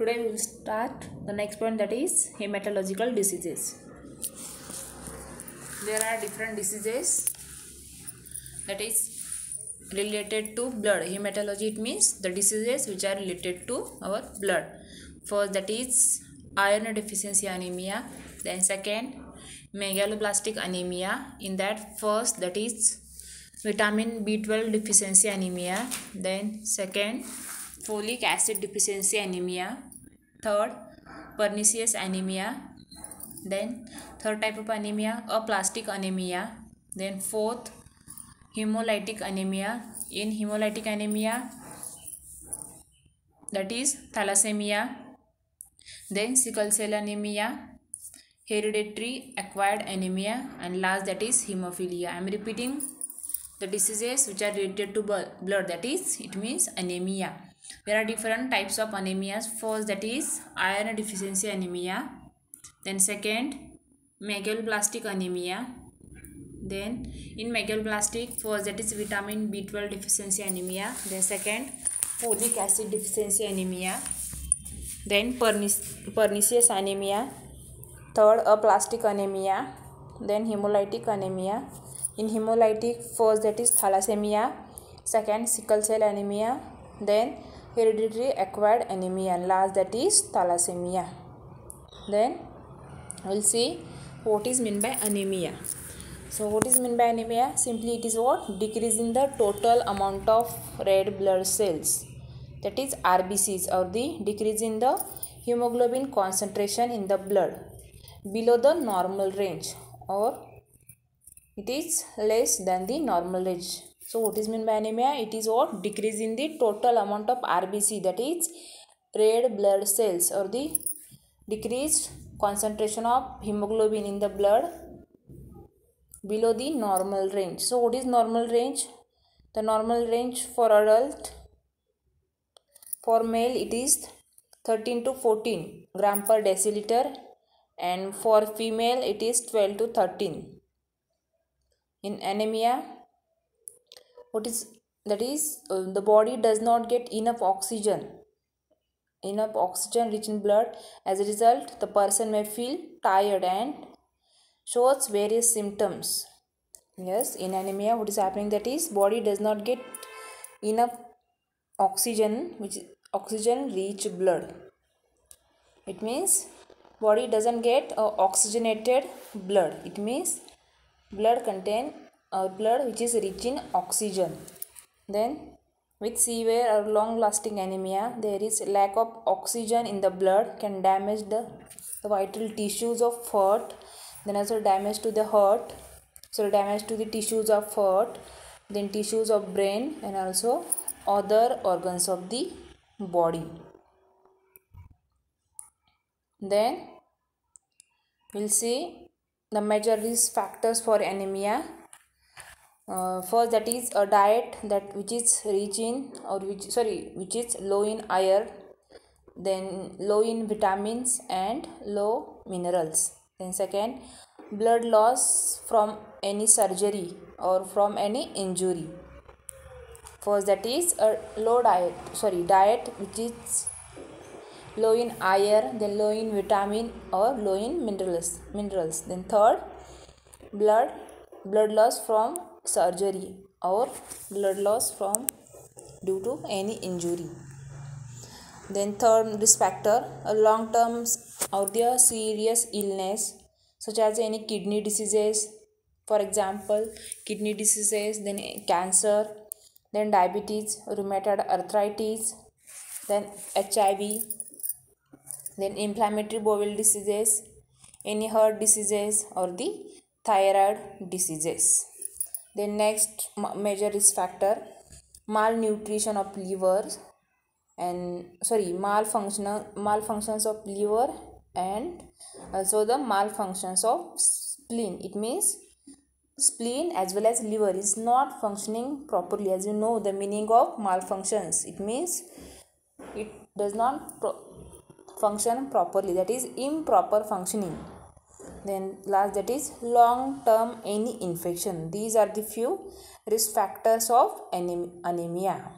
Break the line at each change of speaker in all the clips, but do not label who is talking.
Today we will start the next point, that is hematological diseases. There are different diseases that is related to blood. Hematology, it means the diseases which are related to our blood. First, that is iron deficiency anemia. Then second, megaloblastic anemia. In that, first, that is vitamin B12 deficiency anemia. Then second, folic acid deficiency anemia. Third, pernicious anemia. Then third type of anemia, aplastic anemia. Then fourth, hemolytic anemia. In hemolytic anemia, that is thalassemia. Then sickle cell anemia, hereditary acquired anemia, and last, that is hemophilia. I am repeating the diseases which are related to blood, that is, it means anemia. There are different types of anemias. First, that is iron deficiency anemia. Then second, megaloblastic anemia. Then in megaloblastic, first, that is vitamin B12 deficiency anemia. Then second, folic acid deficiency anemia. Then pernicious anemia. Third, aplastic anemia. Then hemolytic anemia. In hemolytic, first, that is thalassemia. Second, sickle cell anemia. Then hereditary acquired anemia, and last, that is thalassemia. Then we'll see what is meant by anemia. So what is meant by anemia? Simply it is what? Decrease in the total amount of red blood cells, that is RBCs, or the decrease in the hemoglobin concentration in the blood below the normal range, or it is less than the normal range. So what is meant by anemia? It is what? Decrease in the total amount of RBC, that is red blood cells, or the decreased concentration of hemoglobin in the blood below the normal range. So what is normal range? The normal range for adult, for male, it is 13 to 14 gram per deciliter, and for female it is 12 to 13. In anemia, what is that is the body does not get enough oxygen rich in blood. As a result, the person may feel tired and shows various symptoms. Yes, in anemia, what is happening, that is body does not get enough oxygen, which is oxygen rich blood. It means body doesn't get oxygenated blood. It means blood which is rich in oxygen. Then with severe or long lasting anemia, there is lack of oxygen in the blood, can damage the vital tissues of heart, then also damage to the heart, so damage to the tissues of heart, then tissues of brain, and also other organs of the body. Then we'll see the major risk factors for anemia. First, that is a diet which is rich in, or which is low in iron, then low in vitamins and low minerals. Then second, blood loss from any surgery or from any injury. First, that is a diet which is low in iron, then low in vitamin or low in minerals. Then third, blood loss from surgery or blood loss from due to any injury. Then third risk factor, a long term or the serious illness, such as any kidney diseases, for example kidney diseases, then cancer, then diabetes, rheumatoid arthritis, then HIV, then inflammatory bowel diseases, any heart diseases, or the thyroid diseases. Then next major risk factor, malnutrition of liver and malfunctions of liver, and also the malfunctions of spleen. It means spleen as well as liver is not functioning properly. As you know the meaning of malfunctions, it means it does not function properly, that is improper functioning. Then last, that is long term any infection. These are the few risk factors of anemia.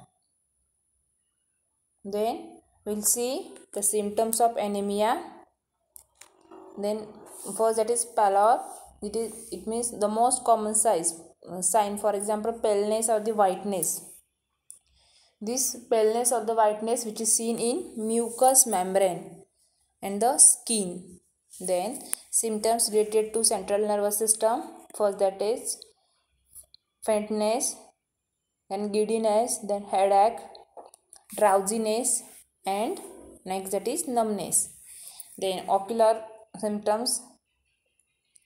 Then We'll see the symptoms of anemia. Then first, that is pallor. It means the most common sign, for example, paleness or the whiteness. This paleness or the whiteness which is seen in mucous membrane and the skin. Then symptoms related to central nervous system. First, that is faintness, then giddiness, then headache, drowsiness, and next that is numbness. Then ocular symptoms,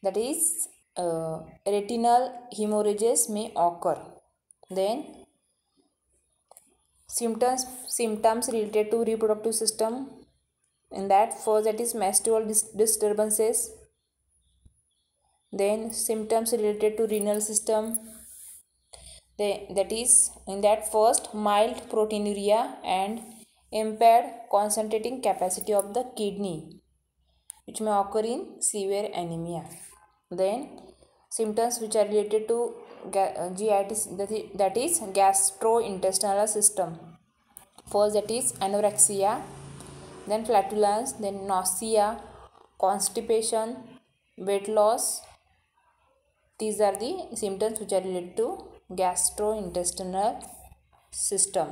that is retinal hemorrhages may occur. Then symptoms related to reproductive system, in that first that is menstrual disturbances. Then symptoms related to renal system, that is in that first mild proteinuria and impaired concentrating capacity of the kidney, which may occur in severe anemia. Then symptoms which are related to GIT, that is gastrointestinal system. First, that is anorexia, then flatulence, then nausea, constipation, weight loss. These are the symptoms which are related to gastrointestinal system.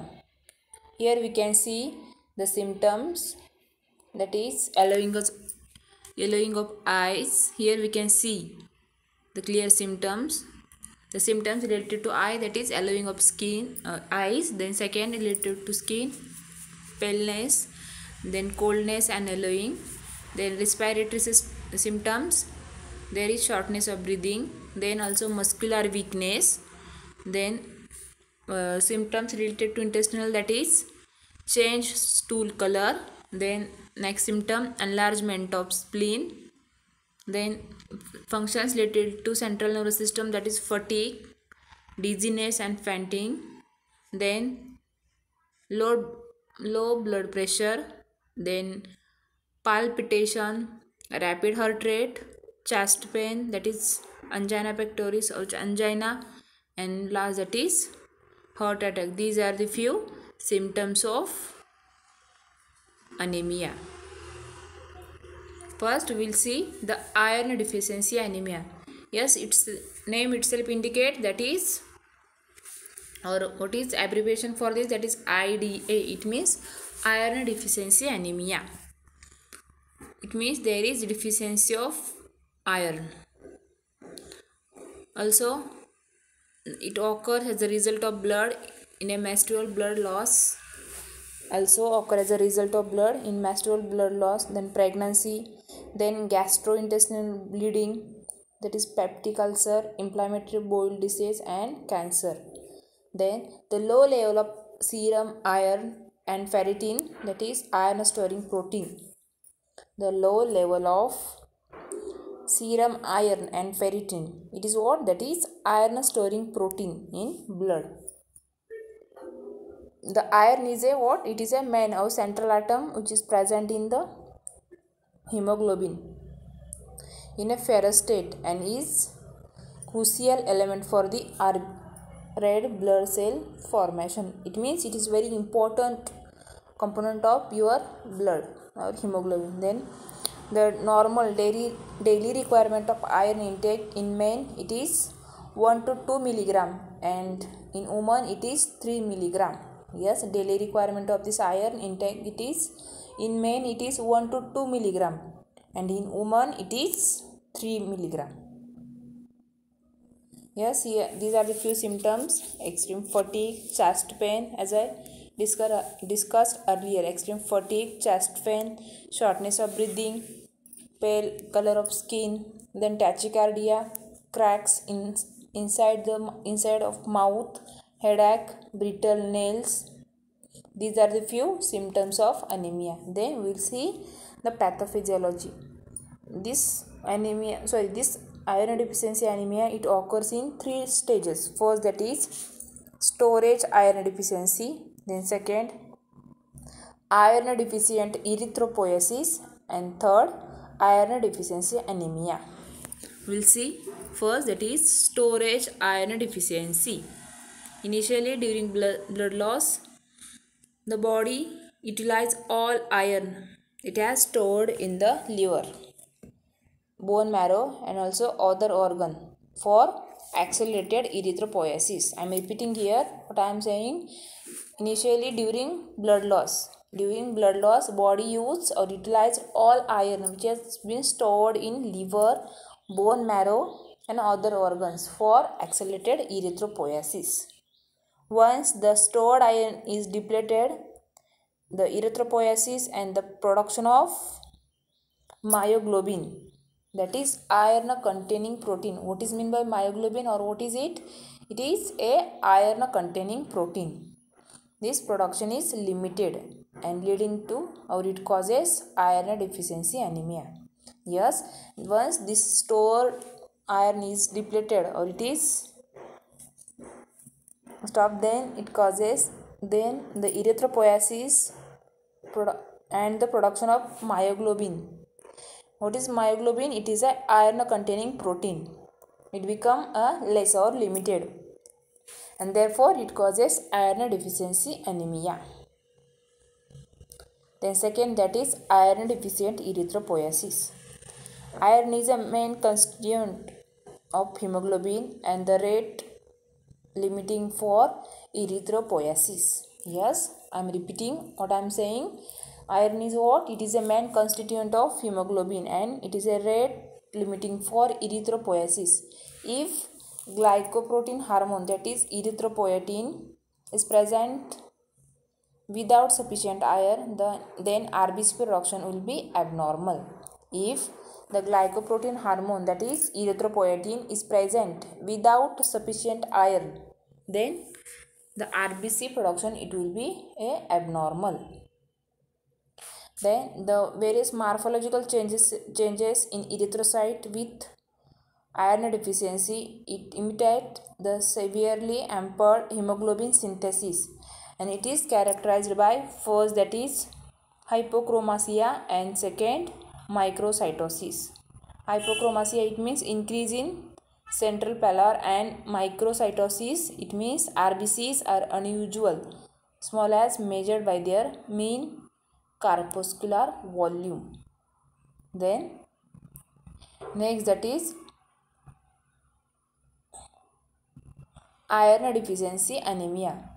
Here we can see the symptoms, that is yellowing of eyes. Here we can see the clear symptoms. The symptoms related to eye, that is yellowing of eyes. Then second, related to skin, paleness, then coldness and yellowing. Then respiratory symptoms, there is shortness of breathing, then also muscular weakness. Then symptoms related to intestinal, that is change stool color. Then next symptom, enlargement of spleen. Then functions related to central nervous system, that is fatigue, dizziness and fainting. Then low blood pressure, then palpitation, rapid heart rate, chest pain, that is angina pectoris or angina, and last that is heart attack. These are the few symptoms of anemia. First, we will see the iron deficiency anemia. Yes, its name itself indicates, that is, or what is abbreviation for this, that is IDA. It means iron deficiency anemia. It means there is deficiency of iron. Also, it occurs as a result of blood in a menstrual blood loss. Then pregnancy, then gastrointestinal bleeding, that is peptic ulcer, inflammatory bowel disease, and cancer. Then the low level of serum iron and ferritin, that is iron storing protein. The low level of serum iron and ferritin, it is what? That is iron storing protein in blood. The iron is a what? It is a main or central atom which is present in the hemoglobin in a ferrous state and is crucial element for the red blood cell formation. It means it is very important component of your blood or hemoglobin. Then the normal daily requirement of iron intake in men, it is 1 to 2 milligram, and in women it is 3 milligram. Yes, daily requirement of this iron intake, it is in men it is 1 to 2 milligram, and in women it is 3 milligram. Yes, here these are the few symptoms: extreme fatigue, chest pain, as I discussed earlier. Extreme fatigue, chest pain, shortness of breathing, pale color of skin, then tachycardia, cracks inside of mouth, headache, brittle nails. These are the few symptoms of anemia. Then we will see the pathophysiology. This iron deficiency anemia, it occurs in 3 stages. First, that is storage iron deficiency. Then second, iron deficient erythropoiesis, and third, iron deficiency anemia. We'll see first, that is storage iron deficiency. Initially, during blood loss, the body utilize all iron it has stored in the liver, bone marrow, and also other organ for accelerated erythropoiesis. I am repeating here what I am saying. Initially, during blood loss, body uses or utilize all iron which has been stored in liver, bone marrow, and other organs for accelerated erythropoiesis. Once the stored iron is depleted, the erythropoiesis and the production of myoglobin, that is iron containing protein. What is meant by myoglobin, or what is it? It is a iron containing protein. This production is limited and leading to, or it causes, iron deficiency anemia. Yes, once this stored iron is depleted or it is stopped, then it causes then the erythropoiesis and the production of myoglobin. What is myoglobin? It is a iron containing protein. It become a less or limited, and therefore it causes iron deficiency anemia. Then second, that is iron deficient erythropoiesis. Iron is a main constituent of hemoglobin and the rate limiting for erythropoiesis. Yes, I am repeating what I am saying. Iron is what? It is a main constituent of hemoglobin and it is a rate limiting for erythropoiesis. If glycoprotein hormone, that is erythropoietin, is present without sufficient iron, then RBC production will be abnormal. If the glycoprotein hormone, that is erythropoietin, is present without sufficient iron, then the RBC production, it will be abnormal. Then the various morphological changes in erythrocyte with iron deficiency, it imitates the severely hampered hemoglobin synthesis, and it is characterized by first, that is hypochromasia, and second, microcytosis. Hypochromasia, it means increase in central pallor, and microcytosis, it means RBCs are unusual, small as measured by their mean corpuscular volume. Then next, that is iron deficiency anemia.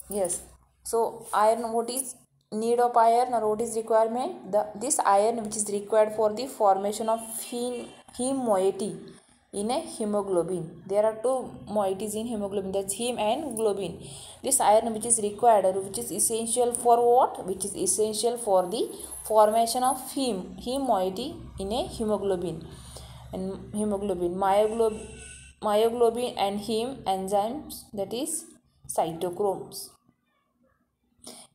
Yes, so iron, what is need of iron or what is requirement? This iron which is required for the formation of heme moiety in a hemoglobin. There are two moieties in hemoglobin, that's heme and globin. This iron which is required or which is essential for what? Which is essential for the formation of heme moiety in a hemoglobin. And hemoglobin, myoglobin and heme enzymes, that is cytochromes.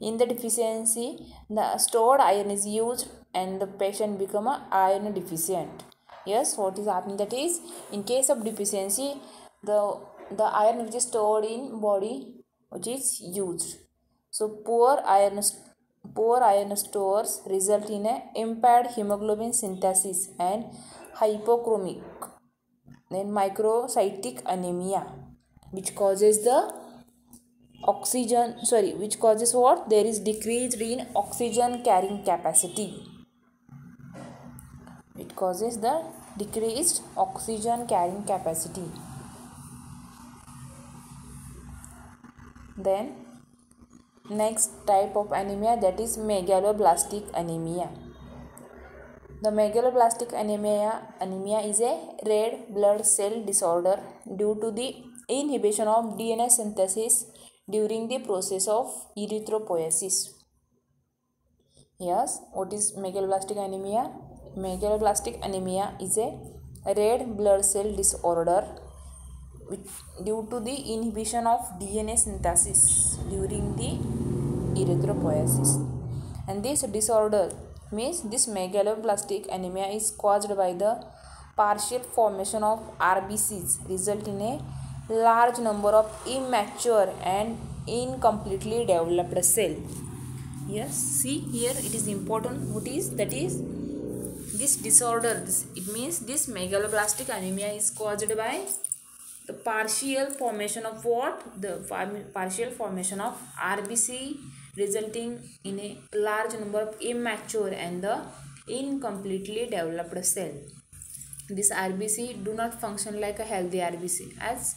In the deficiency, the stored iron is used and the patient become a iron deficient. Yes, what is happening? That is, in case of deficiency, the iron which is stored in body which is used. So poor iron stores result in a impaired hemoglobin synthesis and hypochromic, then microcytic anemia, which causes which causes what? There is decrease in oxygen carrying capacity. It causes the decreased oxygen carrying capacity. Then next type of anemia, that is megaloblastic anemia. The megaloblastic anemia is a red blood cell disorder due to the inhibition of DNA synthesis during the process of erythropoiesis. Yes, what is megaloblastic anemia? Megaloblastic anemia is a red blood cell disorder due to the inhibition of DNA synthesis during the erythropoiesis. And this disorder means this megaloblastic anemia is caused by the partial formation of RBCs, result in a large number of immature and incompletely developed cell. Yes, see here it is important. What is that? Is this disorder? It means this megaloblastic anemia is caused by the partial formation of what? The partial formation of RBC resulting in a large number of immature and the incompletely developed cell. This RBC do not function like a healthy RBC as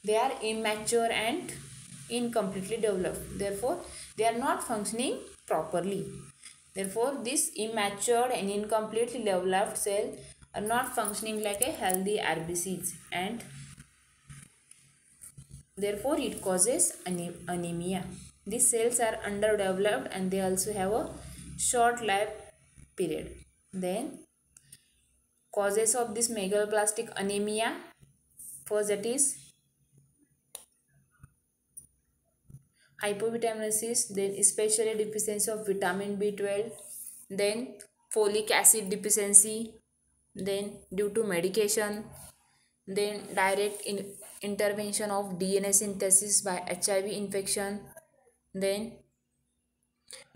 they are immature and incompletely developed. Therefore, they are not functioning properly. Therefore, this immature and incompletely developed cell are not functioning like a healthy RBCs, and therefore it causes anemia. These cells are underdeveloped and they also have a short life period. Then causes of this megaloblastic anemia, first that is hypovitaminasis, then especially deficiency of vitamin B12, then folic acid deficiency, then due to medication, then direct intervention of DNA synthesis by HIV infection, then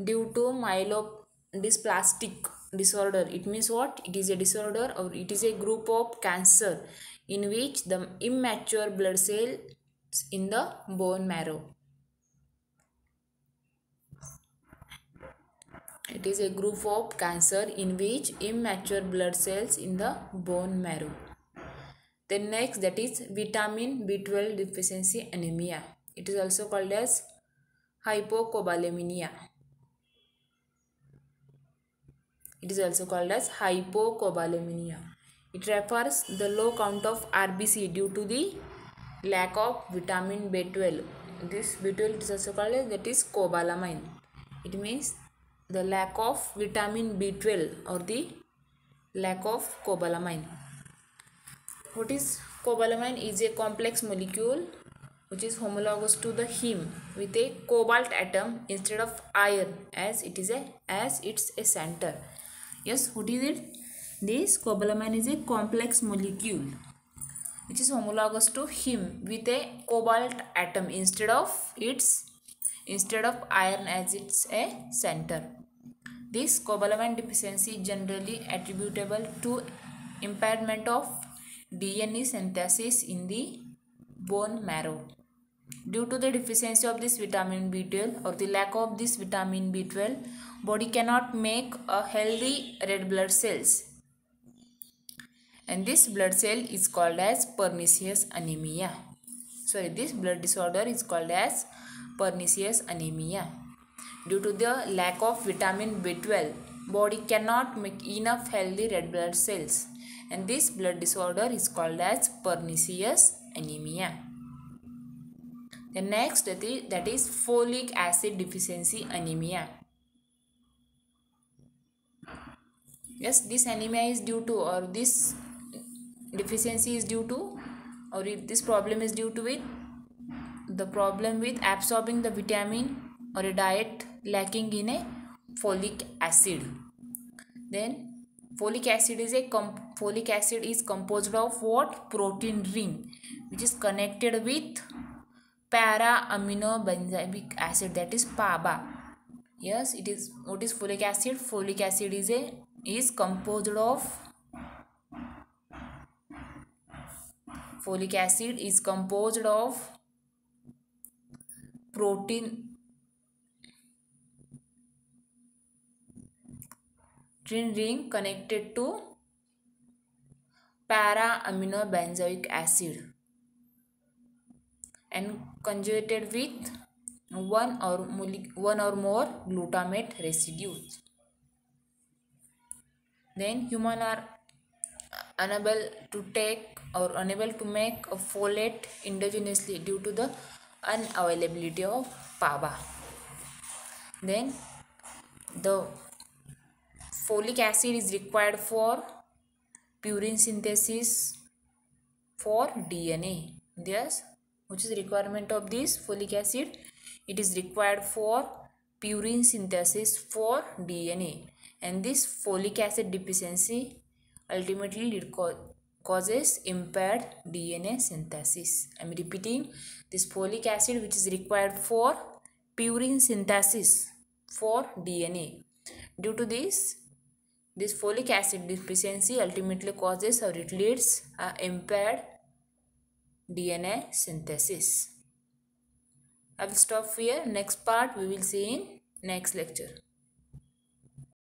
due to myelodysplastic disorder. It means what? It is a disorder or it is a group of cancer in which the immature blood cells in the bone marrow. It is a group of cancer in which immature blood cells in the bone marrow. Then next, that is vitamin B12 deficiency anemia. It is also called as hypocobalemia. It is also called as hypocobalemia. It refers the low count of RBC due to the lack of vitamin B12. This B12 is also called as, that is cobalamin. It means the lack of vitamin B12 or the lack of cobalamin. What is cobalamin? Is a complex molecule which is homologous to the heme with a cobalt atom instead of iron as it's a center. Yes, what is it? This cobalamin is a complex molecule which is homologous to heme with a cobalt atom instead of iron as it's a center. This cobalamin deficiency is generally attributable to impairment of DNA synthesis in the bone marrow. Due to the deficiency of this vitamin B12 or the lack of this vitamin B12, body cannot make a healthy red blood cells. And this blood cell is called as pernicious anemia. This blood disorder is called as pernicious anemia. Due to the lack of vitamin B12, body cannot make enough healthy red blood cells. And this blood disorder is called as pernicious anemia. The next, that is folic acid deficiency anemia. Yes, this anemia is due to, or this deficiency is due to, or if this problem is due to with the problem with absorbing the vitamin or a diet lacking in a folic acid. Then folic acid is composed of what? Protein ring which is connected with para amino benzoic acid, that is PABA. Yes, it is. What is folic acid? Folic acid is composed of protein ring connected to para amino benzoic acid and conjugated with one or more glutamate residues. Then humans are unable to make a folate endogenously due to the unavailability of PABA. Then the folic acid is required for purine synthesis for DNA. Yes, which is the requirement of this folic acid? It is required for purine synthesis for DNA, and this folic acid deficiency ultimately causes impaired DNA synthesis. I am repeating, this folic acid which is required for purine synthesis for DNA. Due to this folic acid deficiency ultimately causes or it leads impaired DNA synthesis. I will stop here. Next part we will see in next lecture.